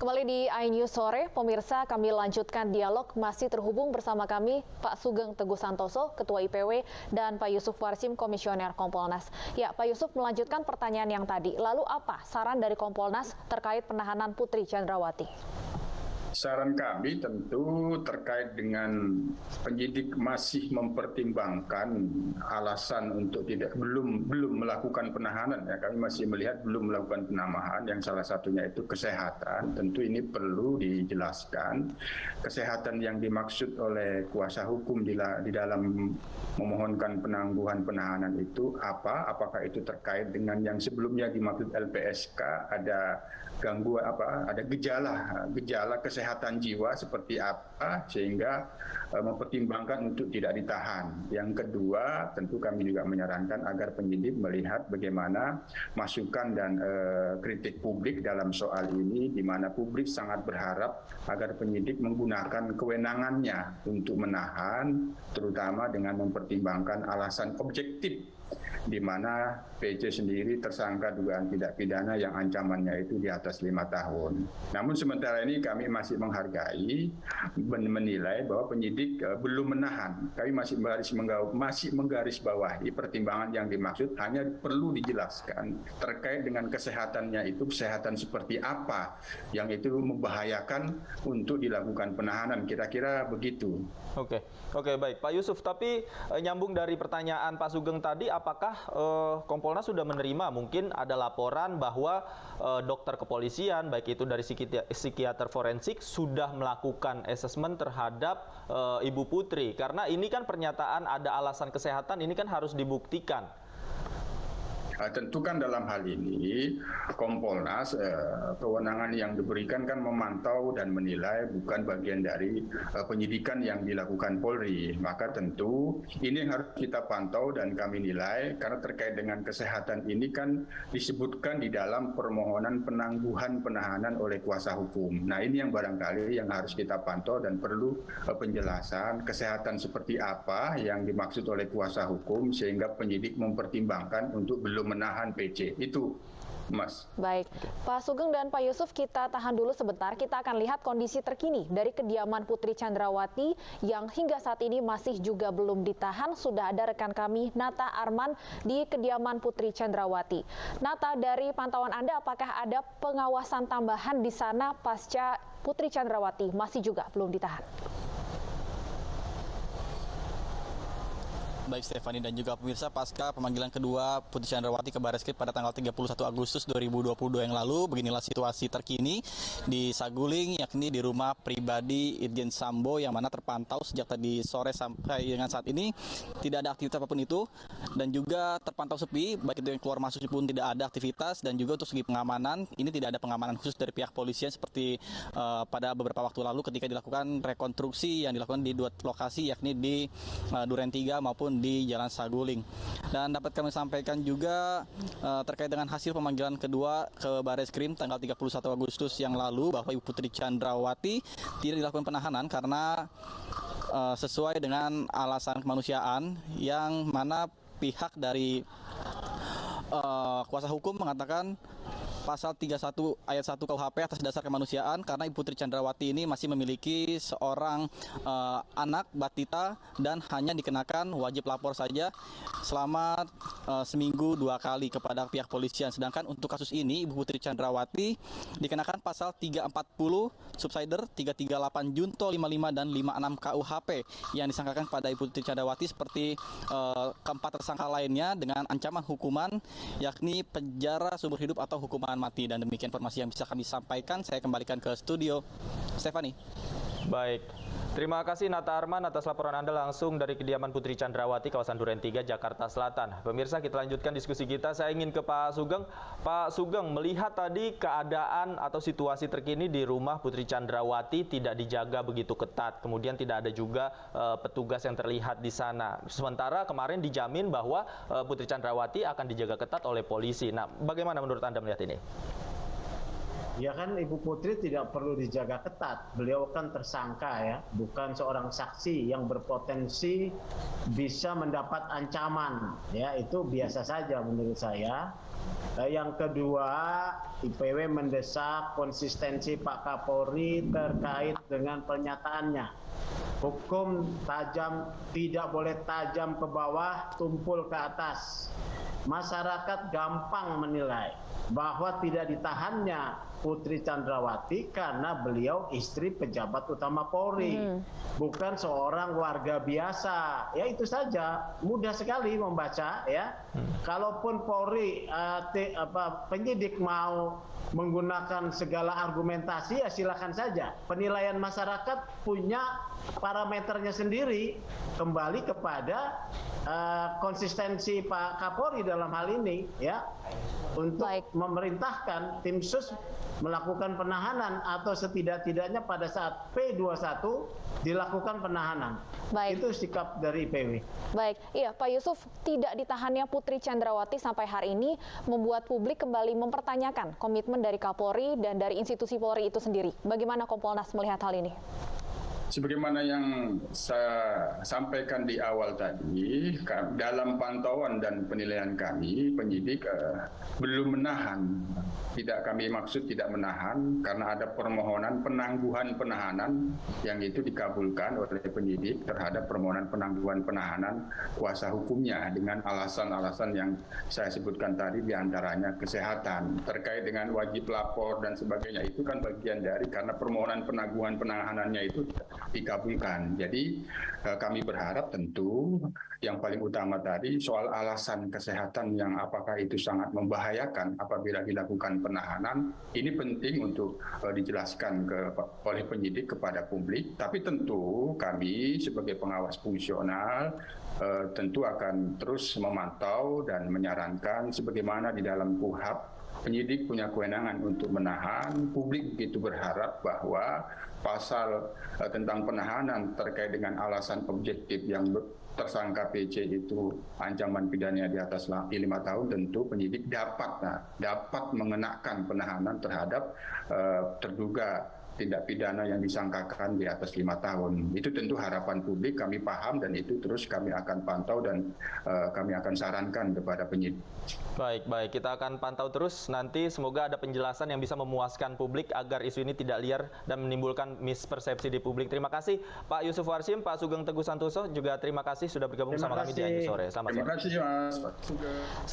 Kembali di iNews Sore, pemirsa, kami lanjutkan dialog. Masih terhubung bersama kami Pak Sugeng Teguh Santoso, Ketua IPW, dan Pak Yusuf Warsim, Komisioner Kompolnas. Ya, Pak Yusuf, melanjutkan pertanyaan yang tadi. Lalu apa saran dari Kompolnas terkait penahanan Putri Chandrawati? Saran kami tentu terkait dengan penyidik masih mempertimbangkan alasan untuk belum melakukan penahanan. Ya, kami masih melihat belum melakukan penahanan, yang salah satunya itu kesehatan. Tentu ini perlu dijelaskan. Kesehatan yang dimaksud oleh kuasa hukum di dalam memohonkan penangguhan penahanan itu apa? Apakah itu terkait dengan yang sebelumnya dimaksud LPSK, ada gangguan ada gejala kesehatan jiwa seperti apa sehingga mempertimbangkan untuk tidak ditahan. Yang kedua, tentu kami juga menyarankan agar penyidik melihat bagaimana masukan dan kritik publik dalam soal ini, di mana publik sangat berharap agar penyidik menggunakan kewenangannya untuk menahan, terutama dengan mempertimbangkan alasan objektif, di mana PC sendiri tersangka dugaan tindak pidana yang ancamannya itu di atas 5 tahun. Namun sementara ini kami masih menghargai, menilai bahwa penyidik belum menahan. Kami masih menggarisbawahi pertimbangan yang dimaksud, hanya perlu dijelaskan terkait dengan kesehatannya itu, kesehatan seperti apa yang itu membahayakan untuk dilakukan penahanan. Kira-kira begitu. Oke, baik Pak Yusuf. Tapi nyambung dari pertanyaan Pak Sugeng tadi, apakah Kompolnas sudah menerima mungkin ada laporan bahwa dokter kepolisian, baik itu dari psikiater forensik, sudah melakukan asesmen terhadap Ibu Putri? Karena ini kan pernyataan ada alasan kesehatan, ini kan harus dibuktikan. Tentu kan dalam hal ini Kompolnas kewenangan yang diberikan kan memantau dan menilai, bukan bagian dari penyidikan yang dilakukan Polri. Maka tentu ini yang harus kita pantau dan kami nilai, karena terkait dengan kesehatan ini kan disebutkan di dalam permohonan penangguhan penahanan oleh kuasa hukum. Nah, ini yang barangkali yang harus kita pantau dan perlu penjelasan kesehatan seperti apa yang dimaksud oleh kuasa hukum sehingga penyidik mempertimbangkan untuk belum menahan PC itu, Mas. Baik, Pak Sugeng dan Pak Yusuf, kita tahan dulu sebentar. Kita akan lihat kondisi terkini dari kediaman Putri Chandrawati yang hingga saat ini masih juga belum ditahan. Sudah ada rekan kami Nata Arman di kediaman Putri Chandrawati. Nata, dari pantauan Anda, apakah ada pengawasan tambahan di sana pasca Putri Chandrawati masih juga belum ditahan? Baik Stefani dan juga pemirsa, pasca pemanggilan kedua Putri Chandrawati ke Bareskrim pada tanggal 31 Agustus 2022 yang lalu, beginilah situasi terkini di Saguling, yakni di rumah pribadi Irjen Sambo, yang mana terpantau sejak tadi sore sampai dengan saat ini tidak ada aktivitas apapun itu, dan juga terpantau sepi, baik itu yang keluar masuk pun tidak ada aktivitas, dan juga untuk segi pengamanan, ini tidak ada pengamanan khusus dari pihak polisian seperti pada beberapa waktu lalu ketika dilakukan rekonstruksi yang dilakukan di dua lokasi, yakni di Duren 3 maupun di Jalan Saguling. Dan dapat kami sampaikan juga terkait dengan hasil pemanggilan kedua ke Bareskrim tanggal 31 Agustus yang lalu, bahwa Ibu Putri Chandrawati tidak dilakukan penahanan karena sesuai dengan alasan kemanusiaan, yang mana pihak dari kuasa hukum mengatakan Pasal 31 ayat 1 KUHP atas dasar kemanusiaan, karena Ibu Putri Chandrawati ini masih memiliki seorang anak batita dan hanya dikenakan wajib lapor saja selama seminggu 2 kali kepada pihak polisian. Sedangkan untuk kasus ini Ibu Putri Chandrawati dikenakan pasal 340 subsider 338 Junto 55 dan 56 KUHP yang disangkakan pada Ibu Putri Chandrawati seperti keempat tersangka lainnya dengan ancaman hukuman yakni penjara seumur hidup atau hukuman mati. Dan demikian informasi yang bisa kami sampaikan. Saya kembalikan ke studio, Stefani. Baik, terima kasih Nata Arman atas laporan Anda langsung dari kediaman Putri Chandrawati, kawasan Duren 3, Jakarta Selatan. Pemirsa, kita lanjutkan diskusi kita. Saya ingin ke Pak Sugeng. Pak Sugeng, melihat tadi keadaan atau situasi terkini di rumah Putri Chandrawati tidak dijaga begitu ketat, kemudian tidak ada juga petugas yang terlihat di sana. Sementara kemarin dijamin bahwa Putri Chandrawati akan dijaga ketat oleh polisi. Nah, bagaimana menurut Anda melihat ini? Ya kan Ibu Putri tidak perlu dijaga ketat. Beliau kan tersangka ya, bukan seorang saksi yang berpotensi bisa mendapat ancaman. Ya, itu biasa saja menurut saya. Yang kedua, IPW mendesak konsistensi Pak Kapolri terkait dengan pernyataannya. Hukum tajam tidak boleh tajam ke bawah, tumpul ke atas. Masyarakat gampang menilai bahwa tidak ditahannya Putri Chandrawati karena beliau istri pejabat utama Polri, bukan seorang warga biasa. Ya itu saja, mudah sekali membaca ya. Kalaupun Polri penyidik mau menggunakan segala argumentasi ya silakan saja. Penilaian masyarakat punya parameternya sendiri, kembali kepada konsistensi Pak Kapolri dalam hal ini ya, untuk memerintahkan tim sus melakukan penahanan atau setidak-tidaknya pada saat P21 dilakukan penahanan. Baik. Itu sikap dari IPW. Baik, iya Pak Yusuf, tidak ditahannya Putri Chandrawati sampai hari ini membuat publik kembali mempertanyakan komitmen dari Kapolri dan dari institusi Polri itu sendiri. Bagaimana Kompolnas melihat hal ini? Sebagaimana yang saya sampaikan di awal tadi, dalam pantauan dan penilaian kami, penyidik belum menahan. Tidak kami maksud tidak menahan, karena ada permohonan penangguhan penahanan yang itu dikabulkan oleh penyidik terhadap permohonan penangguhan penahanan kuasa hukumnya dengan alasan-alasan yang saya sebutkan tadi, diantaranya kesehatan, terkait dengan wajib lapor dan sebagainya. Itu kan bagian dari karena permohonan penangguhan penahanannya itu dikabulkan. Jadi kami berharap tentu yang paling utama tadi soal alasan kesehatan yang apakah itu sangat membahayakan apabila dilakukan penahanan, ini penting untuk dijelaskan oleh penyidik kepada publik. Tapi tentu kami sebagai pengawas fungsional tentu akan terus memantau dan menyarankan sebagaimana di dalam KUHP penyidik punya kewenangan untuk menahan. Publik begitu berharap bahwa pasal tentang penahanan terkait dengan alasan objektif yang tersangka PC itu ancaman pidananya di atas 5 tahun, tentu penyidik dapat mengenakan penahanan terhadap terduga tindak pidana yang disangkakan di atas 5 tahun. Itu tentu harapan publik, kami paham dan itu terus kami akan pantau dan kami akan sarankan kepada penyidik. Baik, kita akan pantau terus nanti, semoga ada penjelasan yang bisa memuaskan publik agar isu ini tidak liar dan menimbulkan mispersepsi di publik. Terima kasih Pak Yusuf Warsim, Pak Sugeng Teguh Santoso, juga terima kasih sudah bergabung bersama kami di Anju Sore. Selamat sore. Terima kasih Mas.